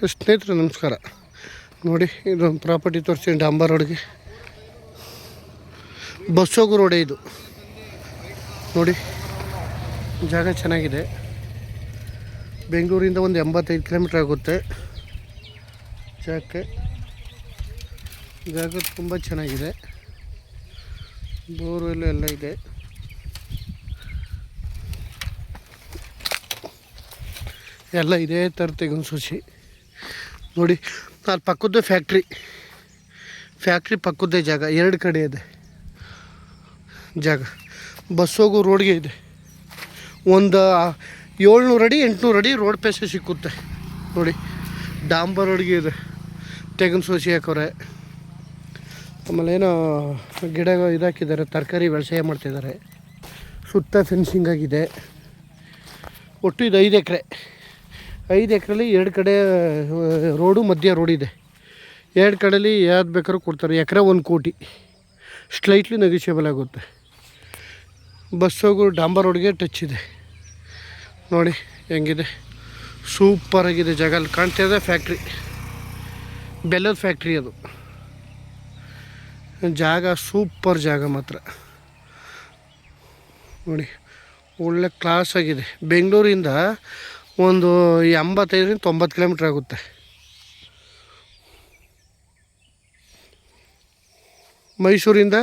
ಸ್ನೇಹಿತರೆ ನಮಸ್ಕಾರ. ನೋಡಿ ಇದೊಂದು ಪ್ರಾಪರ್ಟಿ ತೋರಿಸ್ತೀನಿ ಡಾಂಬರ್ ರೋಡ್ಗೆ. ಬಸ್ ಹೋಗೋ ರೋಡೇ ಇದು. ನೋಡಿ ಜಾಗ ಚೆನ್ನಾಗಿದೆ. ಬೆಂಗಳೂರಿಂದ ಒಂದು 85 ಕಿಲೋಮೀಟ್ರ್ ಆಗುತ್ತೆ ಜಾಗ ತುಂಬ ಚೆನ್ನಾಗಿದೆ. ಬೋರ್ವೆಲ್ ಎಲ್ಲ ಇದೆ. ಎಲ್ಲ ಇದೇ ಥರ ತೆಗೆದು ಸೂಚಿ ನೋಡಿ. ಅಲ್ಲಿ ಪಕ್ಕದ್ದೇ ಫ್ಯಾಕ್ಟ್ರಿ ಪಕ್ಕದ್ದೇ ಜಾಗ, 2 ಕಡೆ ಇದೆ ಜಾಗ. ಬಸ್ ಹೋಗೋ ರೋಡ್ಗೆ ಇದೆ. ಒಂದು 700 ಅಡಿ 800 ಅಡಿ ರೋಡ್ ಪೇಸೆ ಸಿಕ್ಕುತ್ತೆ ನೋಡಿ. ಡಾಂಬರ್ ರೋಡ್ಗೆ ಇದೆ. ತೆಗೆದು ಸೋಸಿ ಹಾಕೋರೆ. ಆಮೇಲೆ ಏನೋ ಗಿಡ ಇದಾಕಿದ್ದಾರೆ, ತರಕಾರಿ ವ್ಯವಸಾಯ ಮಾಡ್ತಿದ್ದಾರೆ. ಸುತ್ತ ಫೆನ್ಸಿಂಗ್ ಆಗಿದೆ. ಒಟ್ಟು ಇದು 5 ಎಕರೆ. 5 ಎಕರೆಲಿ 2 ಕಡೆ ರೋಡು, ಮಧ್ಯ ರೋಡ್ ಇದೆ. 2 ಕಡೆಯಲ್ಲಿ ಯಾವ್ದು ಬೇಕಾದ್ರೂ ಕೊಡ್ತಾರೆ. ಎಕರೆ 1 ಕೋಟಿ, ಸ್ಲೈಟ್ಲಿ ನೆಗೋಷಿಯಬಲ್ ಆಗುತ್ತೆ. ಬಸ್ ಹೋಗೋ ಡಾಂಬರ್ ರೋಡ್ಗೆ ಟಚ್ ಇದೆ ನೋಡಿ ಹೆಂಗಿದೆ. ಸೂಪರಾಗಿದೆ ಜಾಗ. ಅಲ್ಲಿ ಕಾಣ್ತಾ ಇದೆ ಫ್ಯಾಕ್ಟ್ರಿ, ಬೆಲ್ಲದ ಫ್ಯಾಕ್ಟ್ರಿ ಅದು. ಜಾಗ ಸೂಪರ್ ಜಾಗ ಮಾತ್ರ ನೋಡಿ. ಒಳ್ಳೆ ಕ್ಲಾಸ್ ಆಗಿದೆ. ಬೆಂಗಳೂರಿಂದ ಒಂದು 85ರಿಂದ 90 ಕಿಲೋಮೀಟ್ರ್ ಆಗುತ್ತೆ. ಮೈಸೂರಿಂದ